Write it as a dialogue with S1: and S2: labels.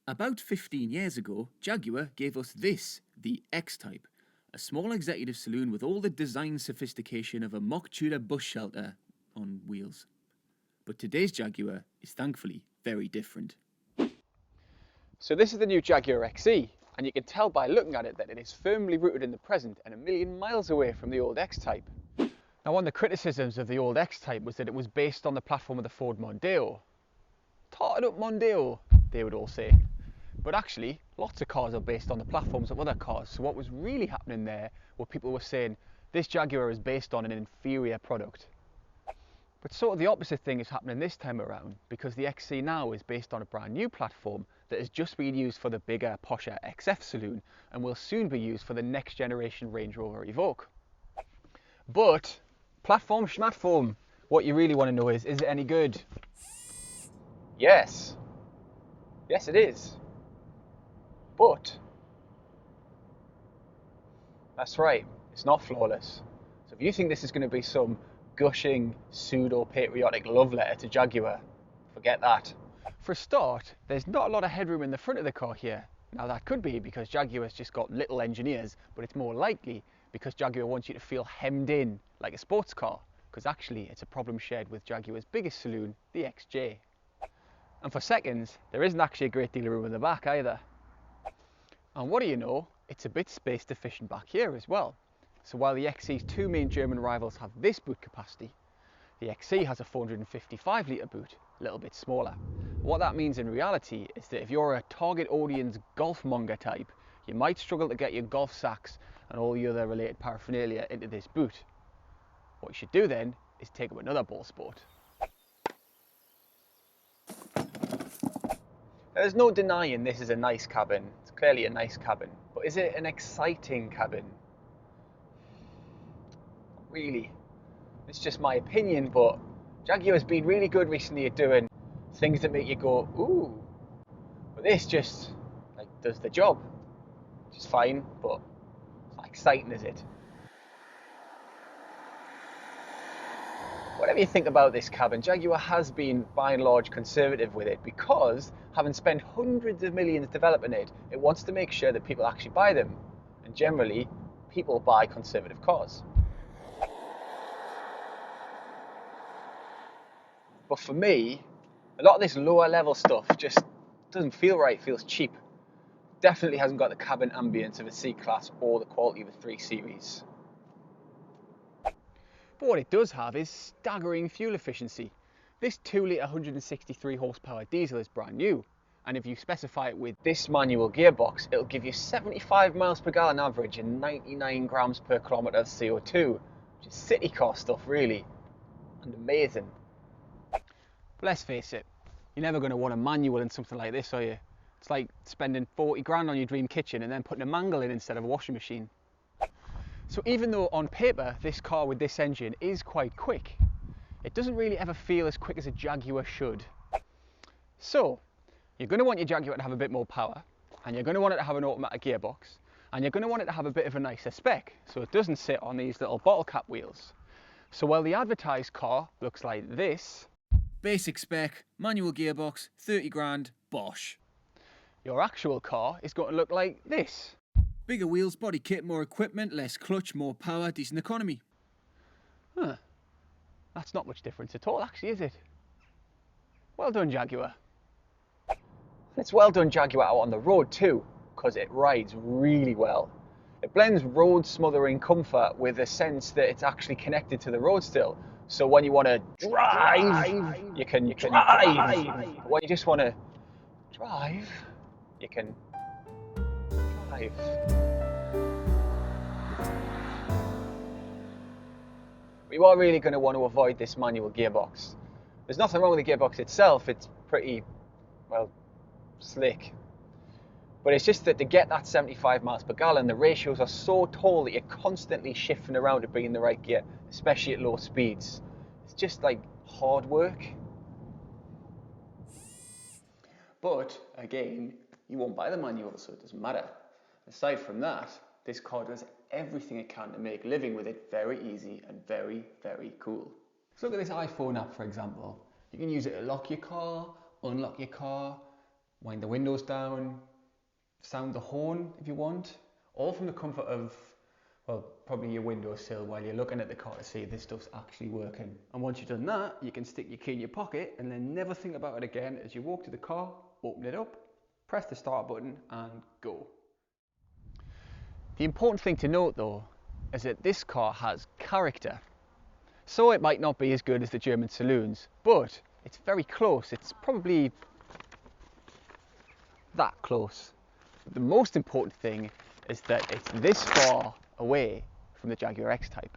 S1: About 15 years ago, Jaguar gave us this, the X-Type, a small executive saloon with all the design sophistication of a mock Tudor bus shelter on wheels. But today's Jaguar is thankfully very different.
S2: So this is the new Jaguar XE, and you can tell by looking at it that it is firmly rooted in the present and a million miles away from the old X-Type. Now, one of the criticisms of the old X-Type was that it was based on the platform of the Ford Mondeo. Tarted up Mondeo, they would all say. But actually, lots of cars are based on the platforms of other cars. So what was really happening there were people were saying, this Jaguar is based on an inferior product. But sort of the opposite thing is happening this time around, because the XE now is based on a brand new platform that has just been used for the bigger, posher XF saloon and will soon be used for the next generation Range Rover Evoque. But, platform schmatform, what you really want to know is it any good? Yes. Yes, it is. But, that's right, it's not flawless. So if you think this is going to be some gushing, pseudo-patriotic love letter to Jaguar, forget that. For a start, there's not a lot of headroom in the front of the car here. Now that could be because Jaguar's just got little engineers, but it's more likely because Jaguar wants you to feel hemmed in like a sports car, because actually it's a problem shared with Jaguar's biggest saloon, the XJ. And for seconds, there isn't actually a great deal of room in the back either. And what do you know, it's a bit space deficient back here as well. So while the XE's two main German rivals have this boot capacity, the XE has a 455 litre boot, a little bit smaller. What that means in reality is that if you're a target audience golf monger type, you might struggle to get your golf sacks and all the other related paraphernalia into this boot. What you should do then is take up another ball sport. There's no denying this is a nice cabin. It's clearly a nice cabin. But is it an exciting cabin? Not really. It's just my opinion, but Jaguar's been really good recently at doing things that make you go, ooh. But this just does the job. Which is fine, but it's not exciting, is it? Whatever you think about this cabin, Jaguar has been by and large conservative with it because, having spent hundreds of millions developing it, it wants to make sure that people actually buy them. And generally, people buy conservative cars. But for me, a lot of this lower level stuff just doesn't feel right, feels cheap. Definitely hasn't got the cabin ambience of a C-Class or the quality of a 3 Series. But what it does have is staggering fuel efficiency. This 2 litre 163 horsepower diesel is brand new, and if you specify it with this manual gearbox, it'll give you 75 miles per gallon average and 99 grams per kilometre of CO2, which is city car stuff really, and amazing. But let's face it, you're never going to want a manual in something like this, are you? It's like spending 40 grand on your dream kitchen and then putting a mangle in instead of a washing machine. So even though on paper this car with this engine is quite quick, it doesn't really ever feel as quick as a Jaguar should. So you're going to want your Jaguar to have a bit more power, and you're going to want it to have an automatic gearbox, and you're going to want it to have a bit of a nicer spec so it doesn't sit on these little bottle cap wheels. So while the advertised car looks like this,
S1: Basic spec, manual gearbox, 30 grand, bosh.
S2: your actual car is going to look like this.
S1: Bigger wheels, body kit, more equipment, less clutch, more power, decent economy.
S2: Huh. That's not much difference at all, actually, is it? Well done, Jaguar. And it's well done, Jaguar, out on the road too, because it rides really well. It blends road smothering comfort with a sense that it's actually connected to the road still. So when you want to drive, you can drive. But when you just want to drive, you can drive. But you are really going to want to avoid this manual gearbox. There's nothing wrong with the gearbox itself, it's pretty, well, slick. But it's just that to get that 75 miles per gallon, the ratios are so tall that you're constantly shifting around to be in the right gear, especially at low speeds. It's just like hard work. But again, you won't buy the manual, so it doesn't matter. Aside from that, this car does everything it can to make living with it very easy and very, very cool. So look at this iPhone app, for example. You can use it to lock your car, unlock your car, wind the windows down, sound the horn if you want, all from the comfort of, well, probably your windowsill while you're looking at the car to see if this stuff's actually working. And once you've done that, you can stick your key in your pocket and then never think about it again as you walk to the car, open it up, press the start button and go. The important thing to note though is that this car has character. So it might not be as good as the German saloons, but it's very close. It's probably that close. The most important thing is that it's this far away from the Jaguar X-Type.